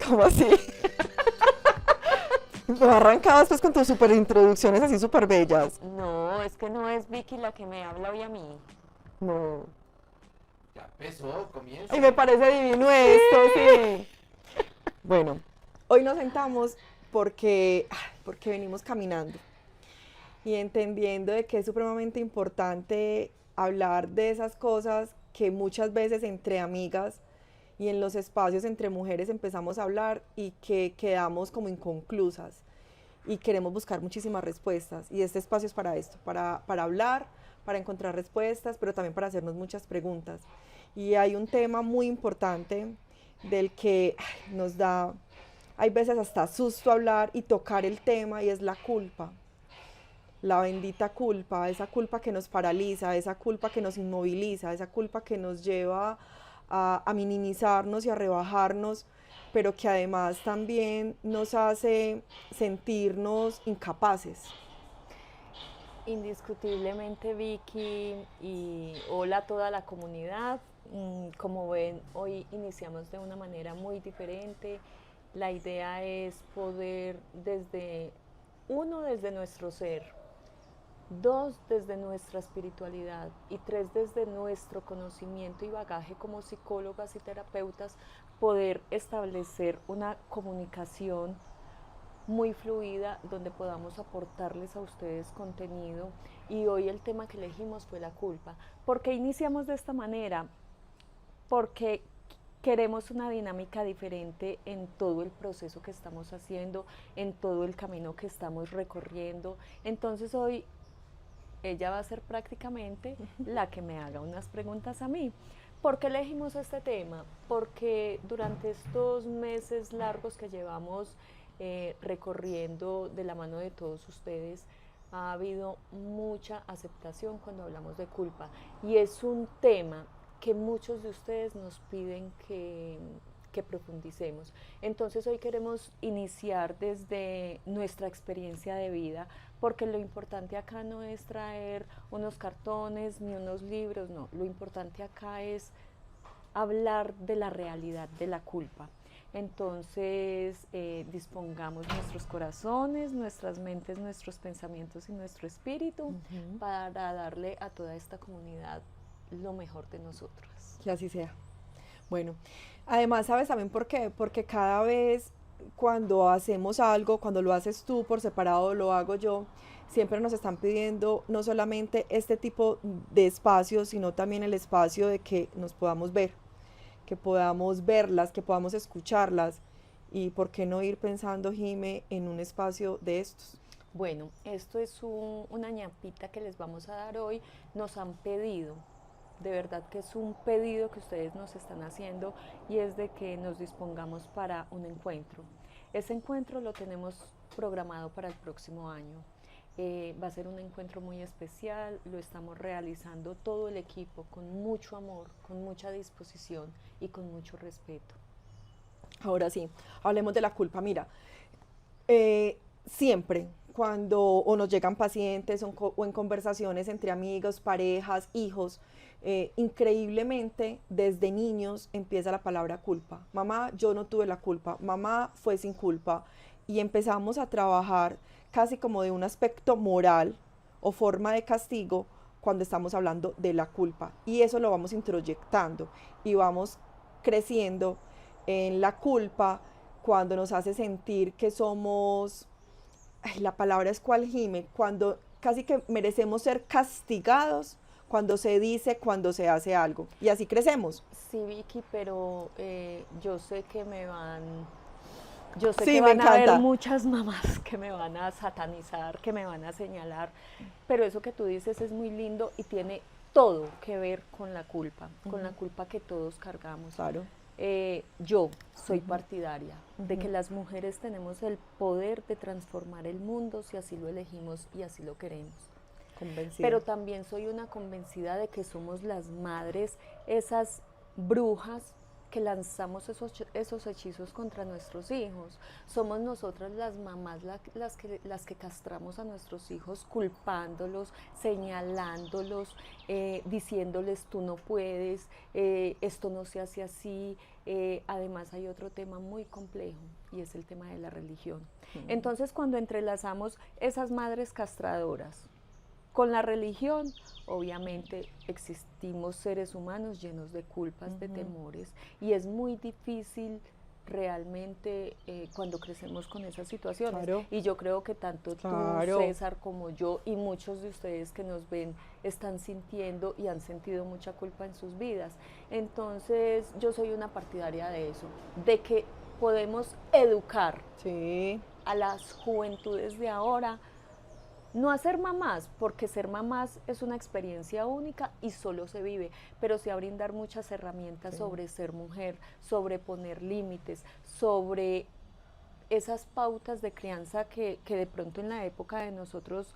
¿Cómo así? Me arrancabas pues con tus super introducciones así súper bellas. No, es que no es Vicky la que me habla hoy a mí. No. Ya empezó, comienza. Ay, me parece divino esto, sí. Bueno, hoy nos sentamos porque venimos caminando y entendiendo de que es supremamente importante hablar de esas cosas que muchas veces entre amigas y en los espacios entre mujeres empezamos a hablar y que quedamos como inconclusas y queremos buscar muchísimas respuestas. Y este espacio es para esto, para hablar, para encontrar respuestas, pero también para hacernos muchas preguntas. Y hay un tema muy importante del que nos da, hay veces hasta susto hablar y tocar el tema, y es la culpa. La bendita culpa, esa culpa que nos paraliza, esa culpa que nos inmoviliza, esa culpa que nos lleva a minimizarnos y a rebajarnos, pero que además también nos hace sentirnos incapaces. Indiscutiblemente Vicky y hola a toda la comunidad. Como ven, hoy iniciamos de una manera muy diferente. La idea es poder desde nuestro ser, dos, desde nuestra espiritualidad y tres, desde nuestro conocimiento y bagaje como psicólogas y terapeutas, poder establecer una comunicación muy fluida donde podamos aportarles a ustedes contenido. Y hoy el tema que elegimos fue la culpa. ¿Por qué iniciamos de esta manera? Porque queremos una dinámica diferente en todo el proceso que estamos haciendo, en todo el camino que estamos recorriendo. Entonces hoy ella va a ser prácticamente la que me haga unas preguntas a mí. ¿Por qué elegimos este tema? Porque durante estos meses largos que llevamos recorriendo de la mano de todos ustedes, ha habido mucha aceptación cuando hablamos de culpa. Y es un tema que muchos de ustedes nos piden que profundicemos. Entonces hoy queremos iniciar desde nuestra experiencia de vida, porque lo importante acá no es traer unos cartones ni unos libros, no, lo importante acá es hablar de la realidad de la culpa. Entonces dispongamos nuestros corazones, nuestras mentes, nuestros pensamientos y nuestro espíritu para darle a toda esta comunidad lo mejor de nosotros. Que así sea. Bueno, además, ¿sabes también por qué? Porque cada vez cuando hacemos algo, cuando lo haces tú por separado, lo hago yo, siempre nos están pidiendo no solamente este tipo de espacios, sino también el espacio de que nos podamos ver, que podamos verlas, que podamos escucharlas. Y por qué no ir pensando, Jime, en un espacio de estos. Bueno, esto es una ñapita que les vamos a dar hoy. Nos han pedido, de verdad que es un pedido que ustedes nos están haciendo, y es de que nos dispongamos para un encuentro. Ese encuentro lo tenemos programado para el próximo año. Va a ser un encuentro muy especial, lo estamos realizando todo el equipo con mucho amor, con mucha disposición y con mucho respeto. Ahora sí, hablemos de la culpa. Mira, siempre cuando o nos llegan pacientes o en conversaciones entre amigos, parejas, hijos, increíblemente desde niños empieza la palabra culpa. Mamá, yo no tuve la culpa, mamá fue sin culpa, y empezamos a trabajar casi como de un aspecto moral o forma de castigo cuando estamos hablando de la culpa, y eso lo vamos introyectando y vamos creciendo en la culpa cuando nos hace sentir que somos, ay, la palabra es cual, Jime, cuando casi que merecemos ser castigados cuando se dice, cuando se hace algo, y así crecemos. Sí, Vicky, pero yo sé que yo sé Sí, que me van a haber encanta. muchas mamás que me van a satanizar, que me van a señalar, pero eso que tú dices es muy lindo y tiene todo que ver con la culpa que todos cargamos. Claro. Yo soy partidaria de que las mujeres tenemos el poder de transformar el mundo si así lo elegimos y así lo queremos. Convencida. Pero también soy una convencida de que somos las madres, esas brujas que lanzamos esos hechizos contra nuestros hijos. Somos nosotras las mamás las que castramos a nuestros hijos, culpándolos, señalándolos, diciéndoles tú no puedes, esto no se hace así. Además hay otro tema muy complejo y es el tema de la religión. Entonces cuando entrelazamos esas madres castradoras con la religión, obviamente existimos seres humanos llenos de culpas, de temores, y es muy difícil realmente cuando crecemos con esas situaciones. Claro. Y yo creo que tanto Claro. tú, César, como yo y muchos de ustedes que nos ven están sintiendo y han sentido mucha culpa en sus vidas. Entonces yo soy una partidaria de eso, de que podemos educar Sí. a las juventudes de ahora, no a ser mamás, porque ser mamás es una experiencia única y solo se vive, pero sí a brindar muchas herramientas sobre ser mujer, sobre poner límites, sobre esas pautas de crianza que de pronto en la época de nosotros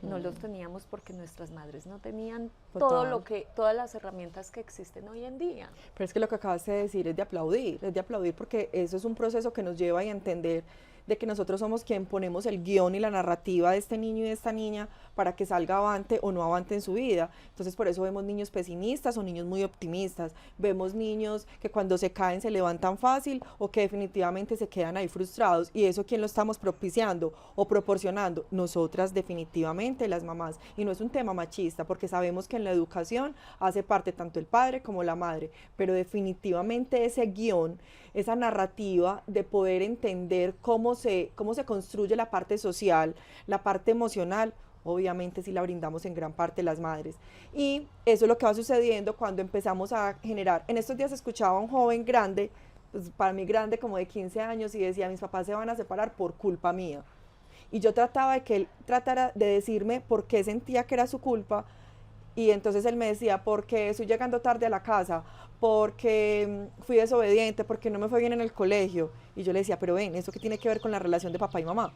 no los teníamos porque nuestras madres no tenían todas las herramientas que existen hoy en día. Pero es que lo que acabas de decir es de aplaudir porque eso es un proceso que nos lleva a entender de que nosotros somos quien ponemos el guión y la narrativa de este niño y de esta niña para que salga avante o no avante en su vida. Entonces por eso vemos niños pesimistas o niños muy optimistas, vemos niños que cuando se caen se levantan fácil o que definitivamente se quedan ahí frustrados, y eso ¿quién lo estamos propiciando o proporcionando? Nosotras definitivamente, las mamás, y no es un tema machista porque sabemos que en la educación hace parte tanto el padre como la madre, pero definitivamente ese guión, esa narrativa de poder entender cómo se construye la parte social, la parte emocional, obviamente sí la brindamos en gran parte las madres. Y eso es lo que va sucediendo cuando empezamos a generar. En estos días escuchaba a un joven grande, pues para mí grande como de 15 años, y decía, mis papás se van a separar por culpa mía. Y yo trataba de que él tratara de decirme por qué sentía que era su culpa, y entonces él me decía, porque estoy llegando tarde a la casa, porque fui desobediente, porque no me fue bien en el colegio. Y yo le decía, pero ven, ¿eso qué tiene que ver con la relación de papá y mamá?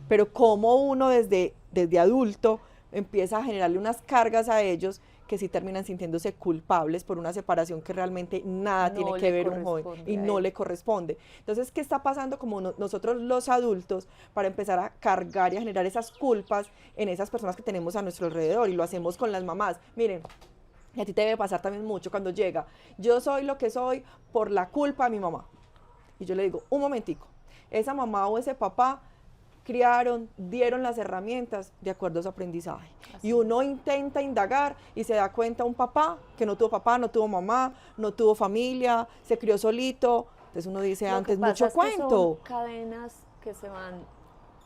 Pero cómo uno desde adulto empieza a generarle unas cargas a ellos que sí terminan sintiéndose culpables por una separación que realmente nada tiene que ver un joven y no le corresponde. Entonces, ¿qué está pasando como nosotros los adultos para empezar a cargar y a generar esas culpas en esas personas que tenemos a nuestro alrededor? Y lo hacemos con las mamás. Miren, y a ti te debe pasar también mucho cuando llega, yo soy lo que soy por la culpa de mi mamá. Y yo le digo, un momentico, esa mamá o ese papá criaron, dieron las herramientas de acuerdo a su aprendizaje. Así y uno intenta indagar y se da cuenta un papá que no tuvo papá, no tuvo mamá, no tuvo familia, se crió solito. Entonces uno dice antes, mucho es cuento. Que son cadenas que se van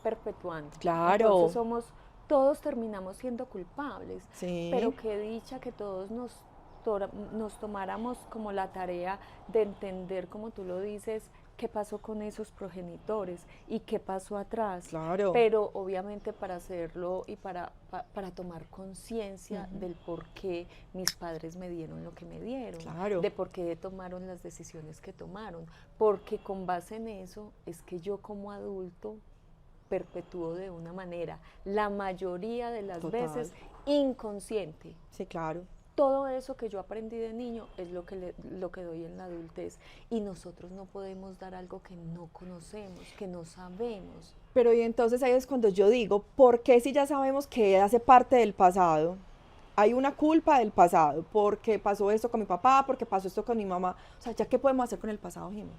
perpetuando. Claro. Entonces todos terminamos siendo culpables. Sí. Pero qué dicha que todos nos tomáramos como la tarea de entender, como tú lo dices, qué pasó con esos progenitores y qué pasó atrás. Claro. Pero obviamente para hacerlo y para tomar conciencia del por qué mis padres me dieron lo que me dieron, claro, de por qué tomaron las decisiones que tomaron, porque con base en eso es que yo como adulto perpetúo de una manera, la mayoría de las veces inconsciente. Sí, claro. Todo eso que yo aprendí de niño es lo que doy en la adultez, y nosotros no podemos dar algo que no conocemos, que no sabemos. Pero y entonces ahí es cuando yo digo, ¿por qué si ya sabemos que hace parte del pasado? Hay una culpa del pasado, porque pasó esto con mi papá, porque pasó esto con mi mamá. O sea, ¿ya qué podemos hacer con el pasado, Jimmy?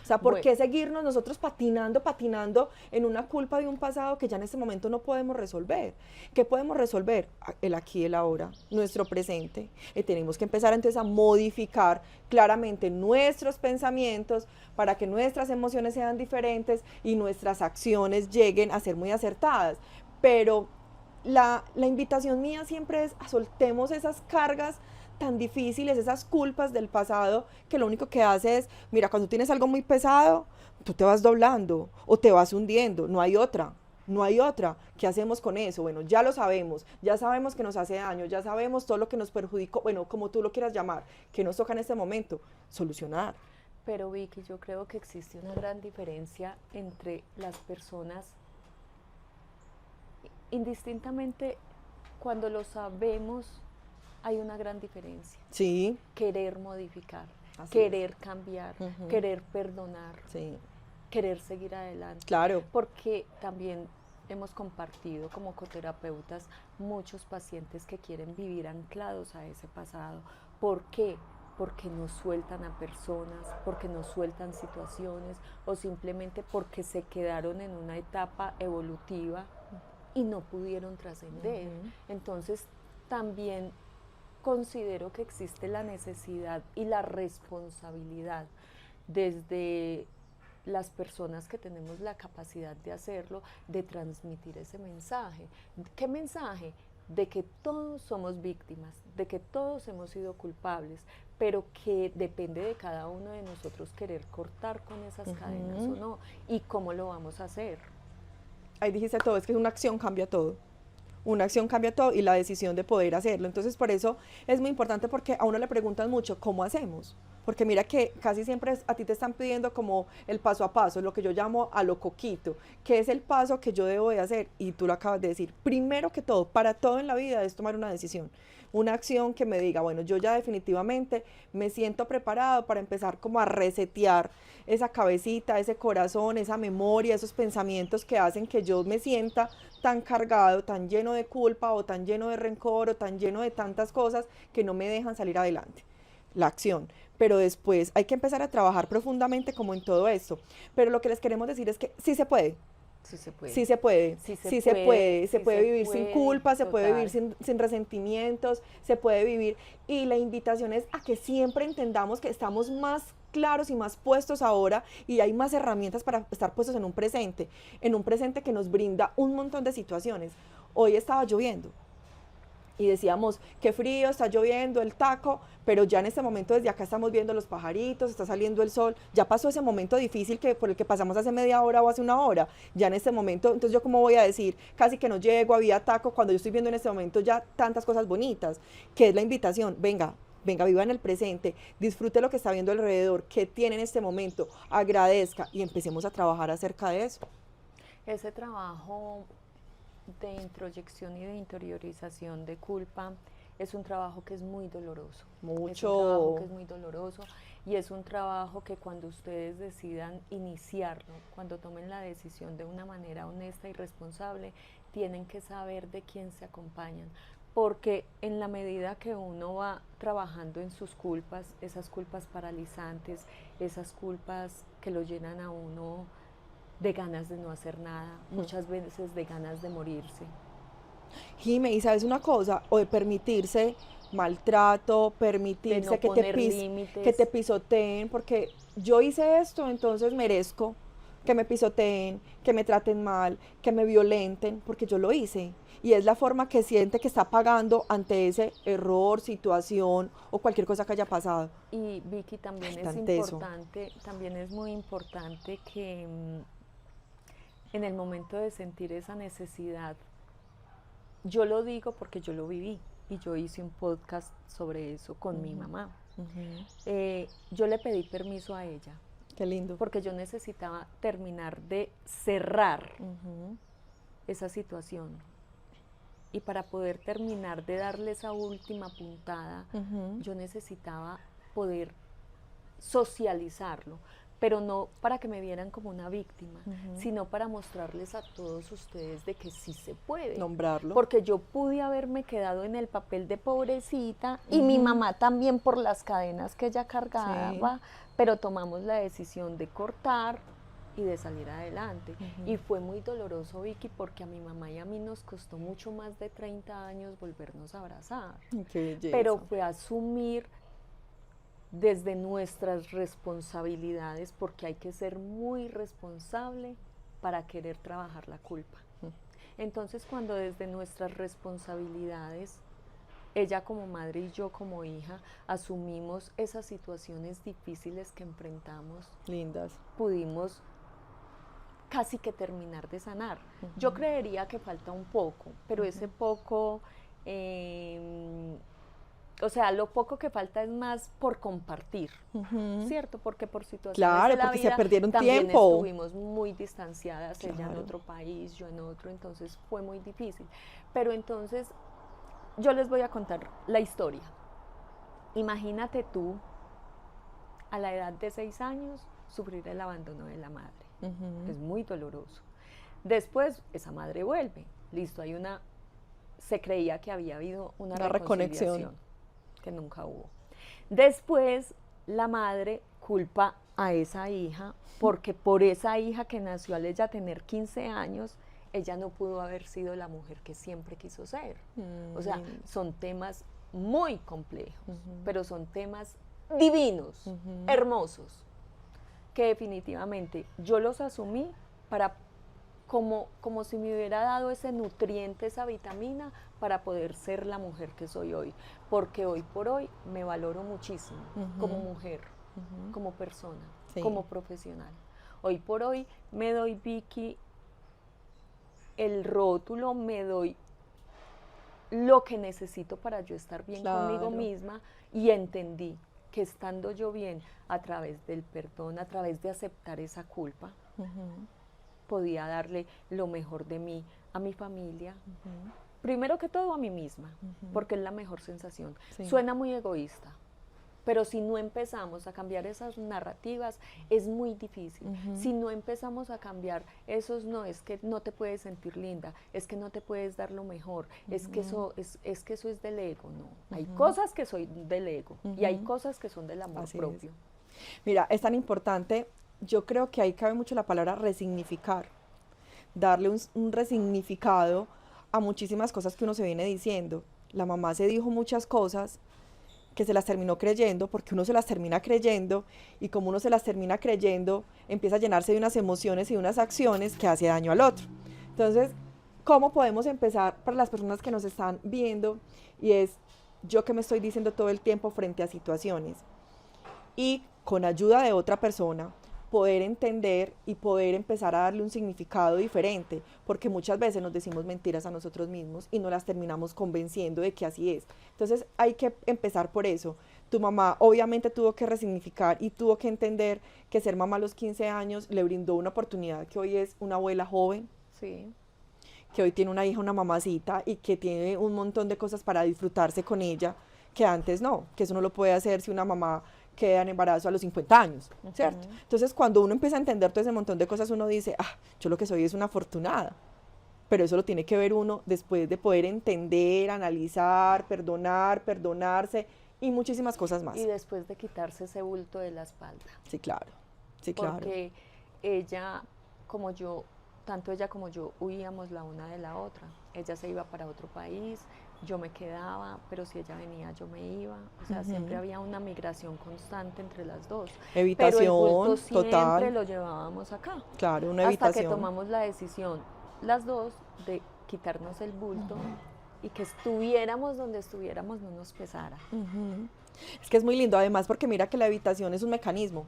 O sea, ¿por qué seguirnos nosotros patinando en una culpa de un pasado que ya en este momento no podemos resolver? ¿Qué podemos resolver? El aquí y el ahora, nuestro presente. Y tenemos que empezar entonces a modificar claramente nuestros pensamientos para que nuestras emociones sean diferentes y nuestras acciones lleguen a ser muy acertadas. Pero la invitación mía siempre es a soltemos esas cargas tan difíciles, esas culpas del pasado, que lo único que hace es, mira, cuando tienes algo muy pesado, tú te vas doblando o te vas hundiendo, no hay otra. ¿Qué hacemos con eso? Bueno, ya lo sabemos, ya sabemos que nos hace daño, ya sabemos todo lo que nos perjudicó, bueno, como tú lo quieras llamar, que nos toca en este momento, solucionar. Pero Vicky, yo creo que existe una gran diferencia entre las personas, indistintamente, cuando lo sabemos, hay una gran diferencia. Sí. Querer modificar. Así querer cambiar, Ujú. querer perdonar, Sí, querer seguir adelante. claro. Porque también hemos compartido como coterapeutas muchos pacientes que quieren vivir anclados a ese pasado. ¿Por qué? Porque no sueltan a personas, porque no sueltan situaciones o simplemente porque se quedaron en una etapa evolutiva y no pudieron trascender. Ujú. Entonces también considero que existe la necesidad y la responsabilidad desde las personas que tenemos la capacidad de hacerlo, de transmitir ese mensaje. ¿Qué mensaje? De que todos somos víctimas, de que todos hemos sido culpables, pero que depende de cada uno de nosotros querer cortar con esas cadenas o no, y cómo lo vamos a hacer. Ahí dijiste todo, es que una acción cambia todo. Una acción cambia todo y la decisión de poder hacerlo. Entonces, por eso es muy importante porque a uno le preguntan mucho, ¿cómo hacemos? Porque mira que casi siempre a ti te están pidiendo como el paso a paso, lo que yo llamo a lo coquito, que es el paso que yo debo de hacer. Y tú lo acabas de decir. Primero que todo, para todo en la vida es tomar una decisión. Una acción que me diga, bueno, yo ya definitivamente me siento preparado para empezar como a resetear esa cabecita, ese corazón, esa memoria, esos pensamientos que hacen que yo me sienta tan cargado, tan lleno de culpa o tan lleno de rencor o tan lleno de tantas cosas que no me dejan salir adelante. La acción. Pero después hay que empezar a trabajar profundamente como en todo esto. Pero lo que les queremos decir es que sí se puede. Sí se puede. Sí se puede, Sí se sí se puede, se sí puede se vivir sin puede, culpa, se puede vivir total. sin resentimientos, se puede vivir. Y la invitación es a que siempre entendamos que estamos más claros y más puestos ahora y hay más herramientas para estar puestos en un presente que nos brinda un montón de situaciones. Hoy estaba lloviendo y decíamos, qué frío, está lloviendo, el taco, pero ya en este momento desde acá estamos viendo los pajaritos, está saliendo el sol, ya pasó ese momento difícil que, por el que pasamos hace media hora o hace una hora, ya en este momento, entonces yo cómo voy a decir, casi que no llego, había taco, cuando yo estoy viendo en este momento ya tantas cosas bonitas, que es la invitación, venga, venga, viva en el presente, disfrute lo que está viendo alrededor, qué tiene en este momento, agradezca y empecemos a trabajar acerca de eso. Ese trabajo de introyección y de interiorización de culpa es un trabajo que es muy doloroso. Es un trabajo que Mucho. es muy doloroso y es un trabajo que cuando ustedes decidan iniciarlo, cuando tomen la decisión de una manera honesta y responsable, tienen que saber de quién se acompañan. Porque en la medida que uno va trabajando en sus culpas, esas culpas paralizantes, esas culpas que lo llenan a uno de ganas de no hacer nada, muchas veces de ganas de morirse. Jime, y sabes una cosa, o de permitirse maltrato, De no permitirse poner que te límites. pisoteen, porque yo hice esto, entonces merezco que me pisoteen, que me traten mal, que me violenten, porque yo lo hice. Y es la forma que siente que está pagando ante ese error, situación o cualquier cosa que haya pasado. Y Vicky, Ay, también es tan teso. importante, también es muy importante que en el momento de sentir esa necesidad, yo lo digo porque yo lo viví y yo hice un podcast sobre eso con mi mamá. Ujú. Yo le pedí permiso a ella Qué lindo. porque yo necesitaba terminar de cerrar Ujú. esa situación. Y para poder terminar de darle esa última puntada, Ujú. yo necesitaba poder socializarlo, pero no para que me vieran como una víctima, sino para mostrarles a todos ustedes de que sí se puede. Nombrarlo. Porque yo pude haberme quedado en el papel de pobrecita y mi mamá también por las cadenas que ella cargaba, pero tomamos la decisión de cortar y de salir adelante. Y fue muy doloroso, Vicky, porque a mi mamá y a mí nos costó mucho más de 30 años volvernos a abrazar. Qué belleza. Pero fue asumir desde nuestras responsabilidades, porque hay que ser muy responsable para querer trabajar la culpa. Entonces, cuando desde nuestras responsabilidades, ella como madre y yo como hija, asumimos esas situaciones difíciles que enfrentamos, Lindas. pudimos casi que terminar de sanar. Yo creería que falta un poco, pero ese poco, o sea, lo poco que falta es más por compartir, ¿cierto? Porque por situaciones Claro, de la porque se vida perdieron también tiempo. estuvimos muy distanciadas, ella en Claro. otro país, yo en otro, entonces fue muy difícil. Pero entonces, yo les voy a contar la historia. Imagínate tú a la edad de 6 años, sufrir el abandono de la madre. Es muy doloroso. Después, esa madre vuelve. Listo, se creía que había habido una reconciliación, reconexión que nunca hubo. Después, la madre culpa a esa hija, porque por esa hija que nació al ella tener 15 años, ella no pudo haber sido la mujer que siempre quiso ser. O sea, son temas muy complejos, pero son temas divinos, hermosos, que definitivamente yo los asumí para como si me hubiera dado ese nutriente, esa vitamina, para poder ser la mujer que soy hoy. Porque hoy por hoy me valoro muchísimo como mujer, como persona, como profesional. Hoy por hoy me doy, Vicky, el rótulo, me doy lo que necesito para yo estar bien conmigo misma, y entendí que estando yo bien a través del perdón, a través de aceptar esa culpa, podía darle lo mejor de mí a mi familia, primero que todo a mí misma, porque es la mejor sensación. Suena muy egoísta, pero si no empezamos a cambiar esas narrativas, es muy difícil. Si no empezamos a cambiar esos, no, es que no te puedes sentir linda, es que no te puedes dar lo mejor, es que eso es del ego, no. Hay cosas que son del ego y hay cosas que son del amor propio. Mira, es tan importante, yo creo que ahí cabe mucho la palabra resignificar, darle un resignificado a muchísimas cosas que uno se viene diciendo. La mamá se dijo muchas cosas que se las terminó creyendo, porque uno se las termina creyendo, y como uno se las termina creyendo, empieza a llenarse de unas emociones y de unas acciones que hace daño al otro. Entonces, ¿cómo podemos empezar para las personas que nos están viendo? Y es yo que me estoy diciendo todo el tiempo frente a situaciones, y con ayuda de otra persona, poder entender y poder empezar a darle un significado diferente, porque muchas veces nos decimos mentiras a nosotros mismos y no las terminamos convenciendo de que así es. Entonces hay que empezar por eso. Tu mamá obviamente tuvo que resignificar y tuvo que entender que ser mamá a los 15 años le brindó una oportunidad, que hoy es una abuela joven, que hoy tiene una hija, una mamacita, y que tiene un montón de cosas para disfrutarse con ella, que antes no, que eso no lo puede hacer si una mamá queda en embarazo a los 50 años, ¿cierto? Entonces, cuando uno empieza a entender todo ese montón de cosas, uno dice, yo lo que soy es una afortunada, pero eso lo tiene que ver uno después de poder entender, analizar, perdonar, perdonarse y muchísimas cosas más. Y después de quitarse ese bulto de la espalda. Sí, claro, Porque ella, como yo, tanto ella como yo huíamos la una de la otra. Ella se iba para otro país, yo me quedaba, pero si ella venía yo me iba. O sea, siempre había una migración constante entre las dos. Evitación, pero el bulto siempre total. lo llevábamos acá. Claro, una evitación. Hasta que tomamos la decisión, las dos, de quitarnos el bulto y que estuviéramos donde estuviéramos no nos pesara. Es que es muy lindo, además, porque mira que la evitación es un mecanismo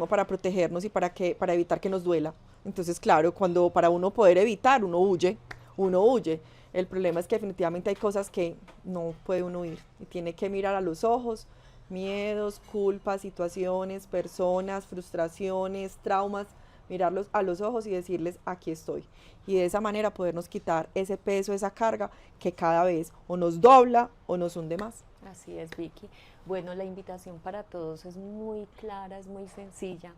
para protegernos y para evitar que nos duela. Entonces, claro, cuando para uno poder evitar, uno huye. El problema es que definitivamente hay cosas que no puede uno huir y tiene que mirar a los ojos, miedos, culpas, situaciones, personas, frustraciones, traumas, mirarlos a los ojos y decirles, aquí estoy. Y de esa manera podernos quitar ese peso, esa carga que cada vez o nos dobla o nos hunde más. Así es, Vicky. Bueno, la invitación para todos es muy clara, es muy sencilla.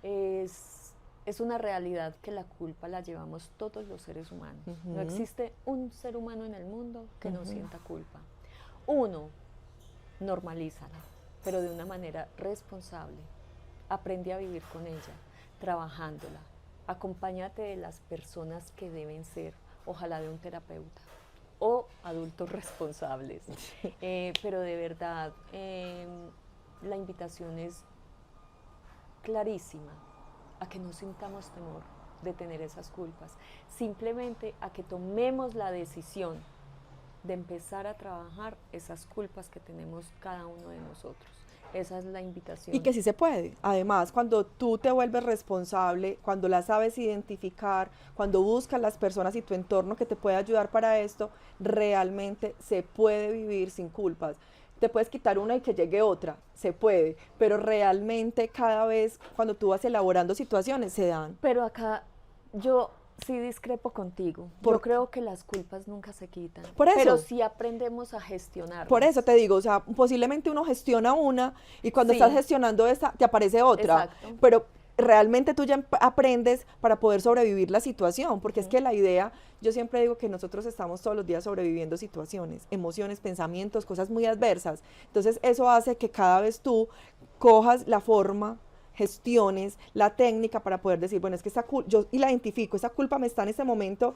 Es una realidad que la culpa la llevamos todos los seres humanos. No existe un ser humano en el mundo que no sienta culpa. Uno, normalízala, pero de una manera responsable. Aprende a vivir con ella, trabajándola. Acompáñate de las personas que deben ser, ojalá de un terapeuta o adultos responsables. Pero de verdad, la invitación es clarísima a que no sintamos temor de tener esas culpas, simplemente a que tomemos la decisión de empezar a trabajar esas culpas que tenemos cada uno de nosotros. Esa es la invitación. Y que sí se puede. Además, cuando tú te vuelves responsable, cuando la sabes identificar, cuando buscas las personas y tu entorno que te puede ayudar para esto, realmente se puede vivir sin culpas. Te puedes quitar una y que llegue otra, se puede, pero realmente cada vez cuando tú vas elaborando situaciones se dan. Pero acá yo sí discrepo contigo. ¿Por Yo qué? creo que las culpas nunca se quitan. Por eso. Pero sí aprendemos a gestionarlas. Por eso te digo, o sea, posiblemente uno gestiona una y cuando Sí. estás gestionando esa, te aparece otra. Exacto. Pero realmente tú ya aprendes para poder sobrevivir la situación, porque es que la idea, yo siempre digo que nosotros estamos todos los días sobreviviendo situaciones, emociones, pensamientos, cosas muy adversas. Entonces eso hace que cada vez tú cojas la forma, gestiones la técnica para poder decir, bueno, es que yo y la identifico, esa culpa me está en este momento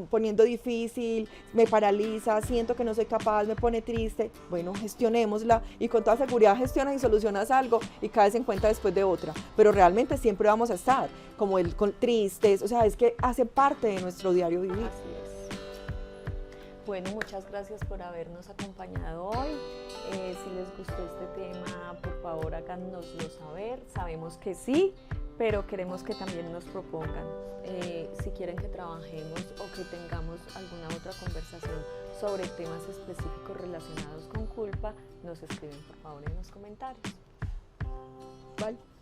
poniendo difícil, me paraliza, siento que no soy capaz, me pone triste. Bueno, gestionémosla y con toda seguridad gestionas y solucionas algo y caes en cuenta después de otra. Pero realmente siempre vamos a estar como tristes, o sea, es que hace parte de nuestro diario vivir. Así es. Bueno, muchas gracias por habernos acompañado hoy. Si les gustó este tema, por favor háganoslo saber. Sabemos que sí, pero queremos que también nos propongan si quieren que trabajemos o que tengamos alguna otra conversación sobre temas específicos relacionados con culpa. Nos escriben por favor en los comentarios. Bye.